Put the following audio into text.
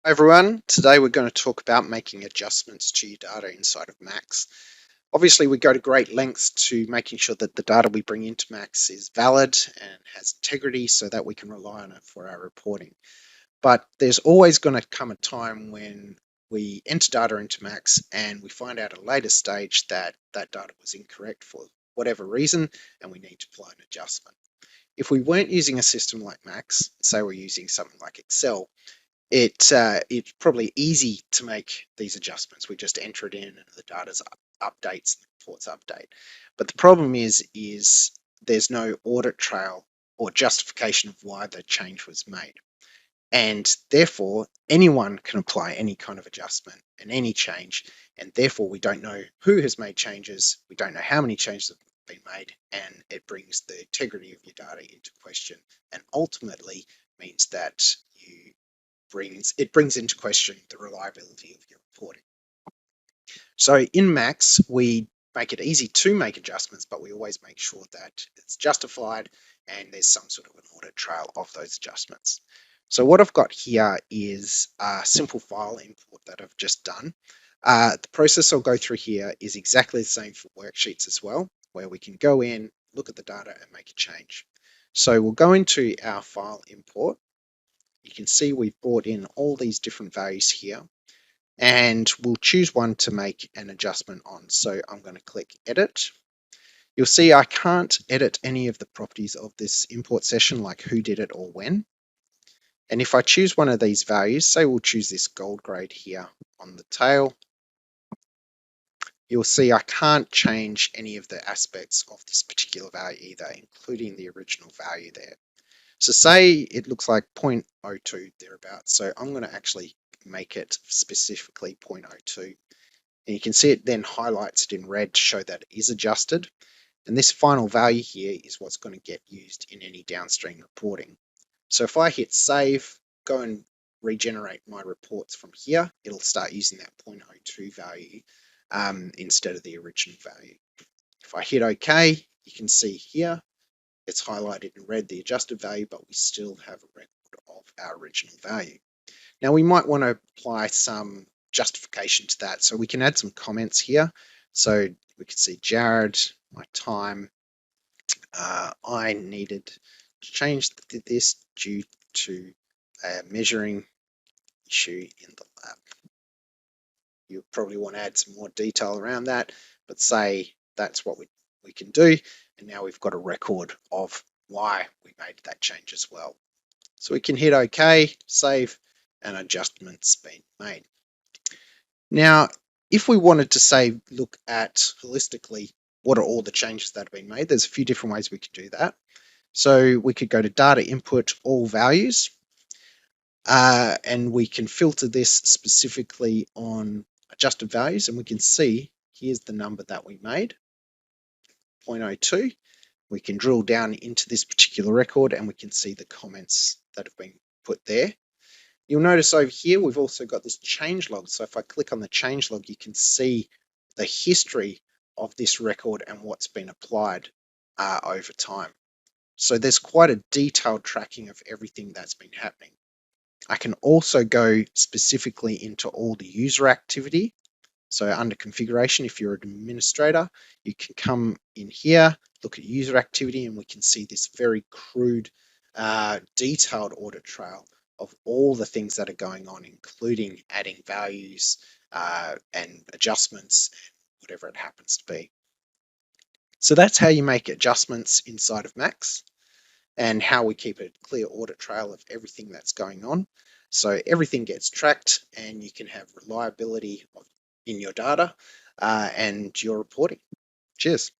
Hi everyone, today we're going to talk about making adjustments to your data inside of Max. Obviously we go to great lengths to making sure that the data we bring into Max is valid and has integrity so that we can rely on it for our reporting. But there's always going to come a time when we enter data into Max and we find out at a later stage that that data was incorrect for whatever reason and we need to apply an adjustment. If we weren't using a system like Max, say we're using something like Excel, it's probably easy to make these adjustments. We just enter it in and the data's updates and the reports update. But the problem is there's no audit trail or justification of why the change was made. And therefore, anyone can apply any kind of adjustment and any change. And therefore, we don't know who has made changes. We don't know how many changes have been made. And it brings the integrity of your data into question and ultimately means that it brings into question the reliability of your reporting. So in Max, we make it easy to make adjustments, but we always make sure that it's justified and there's some sort of an audit trail of those adjustments. So what I've got here is a simple file import that I've just done. The process I'll go through here is exactly the same for worksheets as well, where we can go in, look at the data and make a change. So we'll go into our file import. You can see we've brought in all these different values here and we'll choose one to make an adjustment on. So I'm going to click edit. You'll see I can't edit any of the properties of this import session, like who did it or when. And if I choose one of these values, say we'll choose this gold grade here on the tail, you'll see I can't change any of the aspects of this particular value either, including the original value there. So say it looks like 0.02 thereabouts. So I'm going to actually make it specifically 0.02. And you can see it then highlights it in red to show that it is adjusted. And this final value here is what's going to get used in any downstream reporting. So if I hit save, go and regenerate my reports from here, it'll start using that 0.02 value instead of the original value. If I hit OK, you can see here, it's highlighted in red, the adjusted value, but we still have a record of our original value. Now we might want to apply some justification to that. So we can add some comments here. So we can see Jared, my time, I needed to change this due to a measuring issue in the lab. You probably want to add some more detail around that, but say that's what we can do. And now we've got a record of why we made that change as well. So we can hit OK, save, and adjustments been made. Now, if we wanted to say, look at holistically, what are all the changes that have been made? There's a few different ways we could do that. So we could go to data input, all values, and we can filter this specifically on adjusted values, and we can see here's the number that we made, 0.02. We can drill down into this particular record and we can see the comments that have been put there. You'll notice over here we've also got this change log. So if I click on the change log, you can see the history of this record and what's been applied over time. So there's quite a detailed tracking of everything that's been happening. I can also go specifically into all the user activity. So under configuration, if you're an administrator, you can come in here, look at user activity, and we can see this very crude, detailed audit trail of all the things that are going on, including adding values and adjustments, whatever it happens to be. So that's how you make adjustments inside of Max and how we keep a clear audit trail of everything that's going on. So everything gets tracked and you can have reliability in your data and your reporting. Cheers.